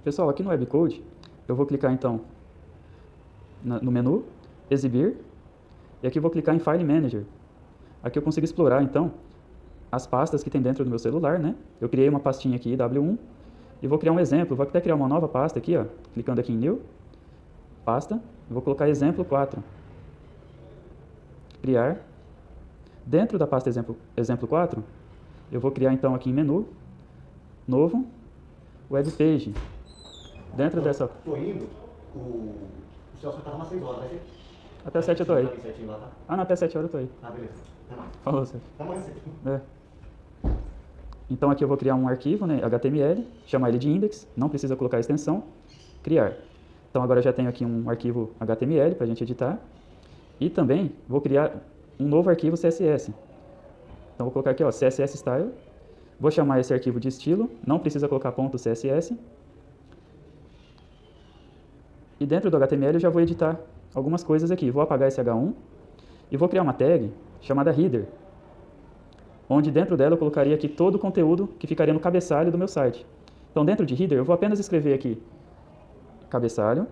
Pessoal, aqui no Webcode, eu vou clicar então no menu, exibir, e aqui eu vou clicar em File Manager. Aqui eu consigo explorar então as pastas que tem dentro do meu celular, né? Eu criei uma pastinha aqui, W1, e vou criar um exemplo, vou até criar uma nova pasta aqui, ó, clicando aqui em New, pasta, vou colocar exemplo 4, criar. Dentro da pasta exemplo 4, eu vou criar então aqui em menu, novo, web page. Dentro dessa... Tô indo, o Celso tava umas 6 horas, vai ser? Até 7 eu tô aí. Lá, tá? Ah, não, até 7 horas eu tô aí. Ah, beleza. Até mais. Falou, Sérgio. Até mais cedo. É. Então aqui eu vou criar um arquivo, né, HTML, chamar ele de index, não precisa colocar a extensão, criar. Então agora eu já tenho aqui um arquivo HTML para a gente editar. E também vou criar um novo arquivo CSS. Então vou colocar aqui, ó, CSS Style. Vou chamar esse arquivo de estilo, não precisa colocar ponto .css. E dentro do HTML eu já vou editar algumas coisas aqui. Vou apagar esse H1 e vou criar uma tag chamada header, onde dentro dela eu colocaria aqui todo o conteúdo que ficaria no cabeçalho do meu site. Então dentro de header eu vou apenas escrever aqui cabeçalho.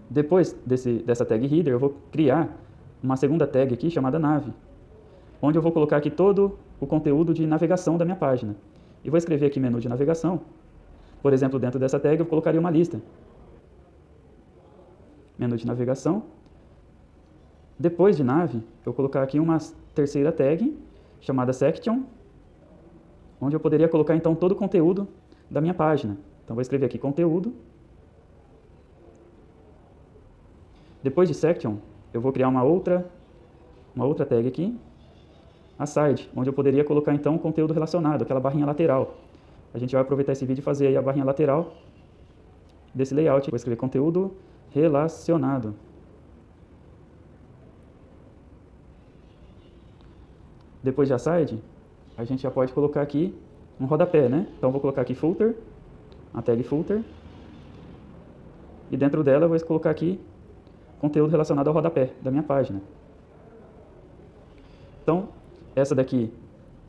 Depois dessa tag header eu vou criar uma segunda tag aqui chamada nav, onde eu vou colocar aqui todo o conteúdo de navegação da minha página. E vou escrever aqui menu de navegação. Por exemplo, dentro dessa tag eu colocaria uma lista. Menu de navegação. Depois de nav, eu vou colocar aqui uma terceira tag chamada section, onde eu poderia colocar então todo o conteúdo da minha página. Então vou escrever aqui conteúdo. Depois de section, eu vou criar uma outra tag aqui, a side, onde eu poderia colocar então o conteúdo relacionado, aquela barrinha lateral. A gente vai aproveitar esse vídeo e fazer aí a barrinha lateral desse layout. Vou escrever conteúdo relacionado. Depois de aside, a gente já pode colocar aqui um rodapé, né? Então vou colocar aqui footer, a tag footer. E dentro dela eu vou colocar aqui conteúdo relacionado ao rodapé da minha página. Então, essa daqui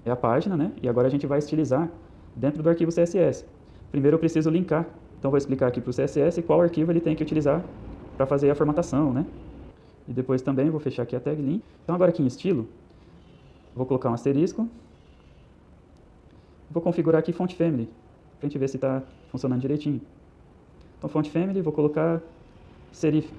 é a página, né? E agora a gente vai estilizar dentro do arquivo CSS. Primeiro eu preciso linkar. Então vou explicar aqui para o CSS qual arquivo ele tem que utilizar para fazer a formatação, né? E depois também vou fechar aqui a tag link. Então agora aqui em estilo, vou colocar um asterisco. Vou configurar aqui font family, para a gente ver se está funcionando direitinho. Então font family, vou colocar serif.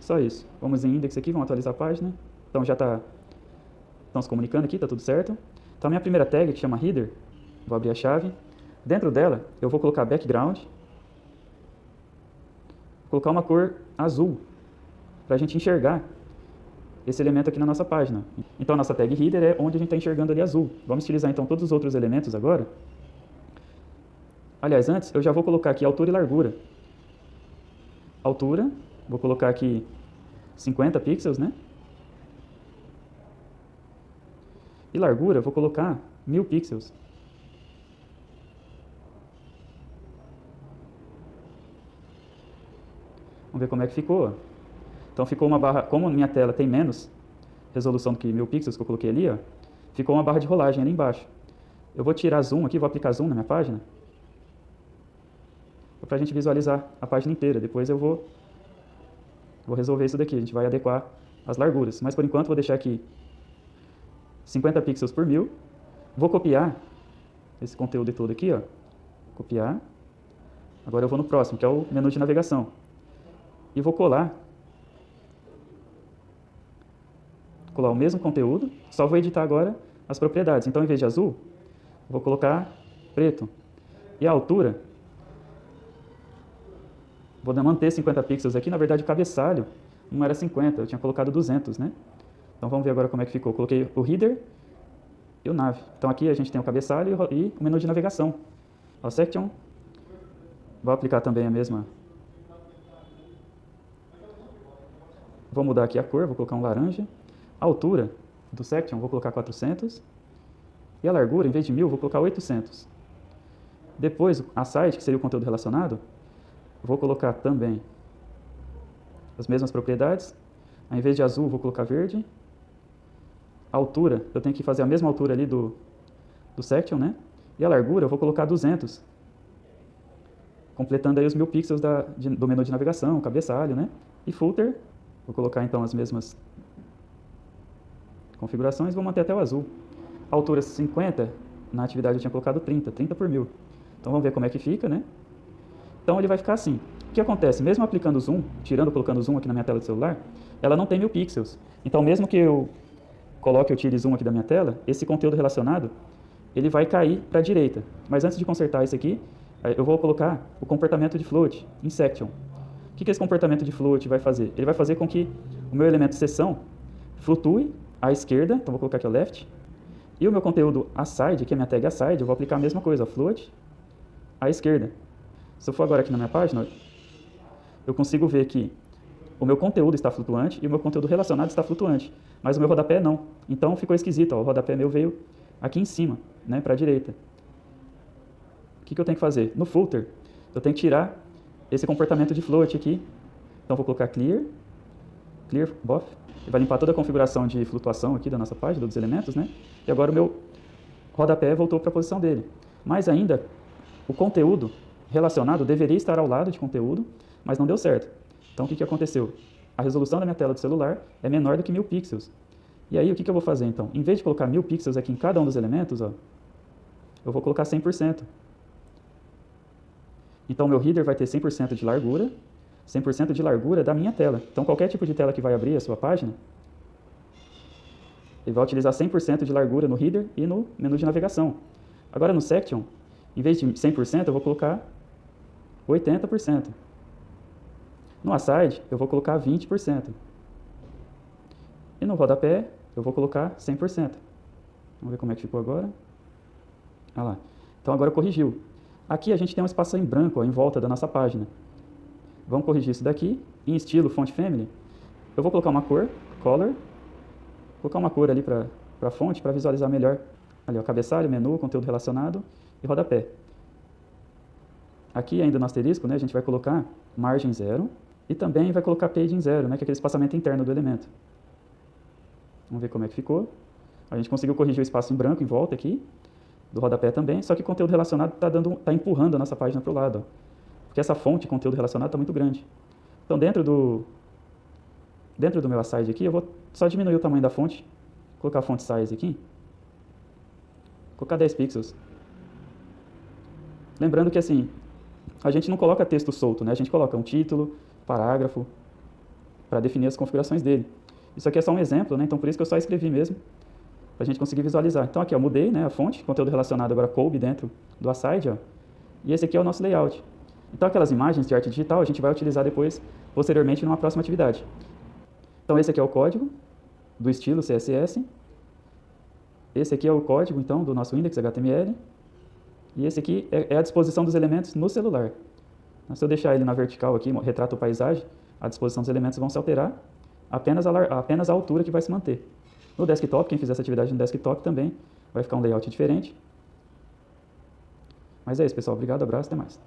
Só isso. Vamos em index aqui, vamos atualizar a página. Então já estão se comunicando aqui, está tudo certo. Então a minha primeira tag, que chama header, vou abrir a chave. Dentro dela, eu vou colocar background. Vou colocar uma cor azul, para a gente enxergar esse elemento aqui na nossa página. Então a nossa tag header é onde a gente está enxergando ali azul. Vamos utilizar então todos os outros elementos agora. Aliás, antes eu já vou colocar aqui altura e largura. Altura, vou colocar aqui 50 pixels, né? E largura, vou colocar 1000 pixels. Vamos ver como é que ficou. Então ficou uma barra, como minha tela tem menos resolução do que 1000 pixels que eu coloquei ali, ó, ficou uma barra de rolagem ali embaixo. Eu vou tirar zoom aqui, vou aplicar zoom na minha página, para a gente visualizar a página inteira. Depois eu vou resolver isso daqui, a gente vai adequar as larguras. Mas por enquanto vou deixar aqui 50 pixels por 1000. Vou copiar esse conteúdo todo aqui, ó. Copiar. Agora eu vou no próximo, que é o menu de navegação. E vou colar o mesmo conteúdo, só vou editar agora as propriedades. Então, em vez de azul, vou colocar preto. E a altura, vou manter 50 pixels aqui. Na verdade, o cabeçalho não era 50, eu tinha colocado 200, né? Então, vamos ver agora como é que ficou. Coloquei o header e o nav. Então, aqui a gente tem o cabeçalho e o menu de navegação. O section, vou aplicar também a mesma. Vou mudar aqui a cor, vou colocar um laranja. A altura do section vou colocar 400. E a largura, em vez de 1000, vou colocar 800. Depois, a site, que seria o conteúdo relacionado, vou colocar também as mesmas propriedades. Ao invés de azul, vou colocar verde. A altura, eu tenho que fazer a mesma altura ali do section, né? E a largura eu vou colocar 200, completando aí os 1000 pixels do menu de navegação, cabeçalho, né? E footer, vou colocar então as mesmas configurações, vou manter até o azul. A altura 50, na atividade eu tinha colocado 30 por 1000. Então vamos ver como é que fica, né? Então ele vai ficar assim. O que acontece? Mesmo aplicando zoom, colocando zoom aqui na minha tela do celular, ela não tem 1000 pixels. Então mesmo que eu tire zoom aqui da minha tela, esse conteúdo relacionado, ele vai cair para a direita. Mas antes de consertar isso aqui, eu vou colocar o comportamento de float em section. O que esse comportamento de float vai fazer? Ele vai fazer com que o meu elemento seção flutue à esquerda, então vou colocar aqui o left, e o meu conteúdo aside, que é a minha tag aside, eu vou aplicar a mesma coisa, float à esquerda. Se eu for agora aqui na minha página, eu consigo ver que o meu conteúdo está flutuante e o meu conteúdo relacionado está flutuante, mas o meu rodapé não. Então ficou esquisito, ó, o rodapé meu veio aqui em cima, né, para a direita. O que eu tenho que fazer? No footer, eu tenho que tirar esse comportamento de float aqui. Então vou colocar clear buff, ele vai limpar toda a configuração de flutuação aqui da nossa página, dos elementos, né? E agora o meu rodapé voltou para a posição dele. Mas ainda, o conteúdo relacionado deveria estar ao lado de conteúdo, mas não deu certo. Então o que aconteceu? A resolução da minha tela do celular é menor do que 1000 pixels. E aí o que eu vou fazer então? Em vez de colocar 1000 pixels aqui em cada um dos elementos, ó, eu vou colocar 100%. Então meu header vai ter 100% de largura, 100% de largura da minha tela. Então qualquer tipo de tela que vai abrir a sua página, ele vai utilizar 100% de largura no header e no menu de navegação. Agora no section, em vez de 100%, eu vou colocar 80%. No aside, eu vou colocar 20%. E no rodapé, eu vou colocar 100%. Vamos ver como é que ficou agora. Olha lá. Então agora corrigiu. Aqui a gente tem um espaço em branco, ó, em volta da nossa página. Vamos corrigir isso daqui. Em estilo Font Family, eu vou colocar uma cor, Color. Vou colocar uma cor ali para a fonte, para visualizar melhor. Ali, ó, cabeçalho, menu, conteúdo relacionado e rodapé. Aqui ainda no asterisco, né, a gente vai colocar margem 0 e também vai colocar paging 0, né, que é aquele espaçamento interno do elemento. Vamos ver como é que ficou. A gente conseguiu corrigir o espaço em branco em volta aqui, do rodapé também, só que o conteúdo relacionado está empurrando a nossa página para o lado, ó, porque essa fonte, conteúdo relacionado, está muito grande. Então dentro do meu aside aqui, eu vou só diminuir o tamanho da fonte, colocar a font size aqui, colocar 10 pixels. Lembrando que assim, a gente não coloca texto solto, né? A gente coloca um título, parágrafo, para definir as configurações dele. Isso aqui é só um exemplo, né? Então por isso que eu só escrevi mesmo, para a gente conseguir visualizar. Então aqui eu mudei, né, a fonte, conteúdo relacionado agora coube dentro do aside, ó, e esse aqui é o nosso layout. Então aquelas imagens de arte digital a gente vai utilizar depois, posteriormente, numa próxima atividade. Então esse aqui é o código do estilo CSS, esse aqui é o código então do nosso index HTML, e esse aqui é a disposição dos elementos no celular. Se eu deixar ele na vertical aqui, retrato paisagem, a disposição dos elementos vão se alterar, apenas a altura que vai se manter. No desktop, quem fizer essa atividade no desktop também vai ficar um layout diferente. Mas é isso, pessoal. Obrigado, abraço, até mais.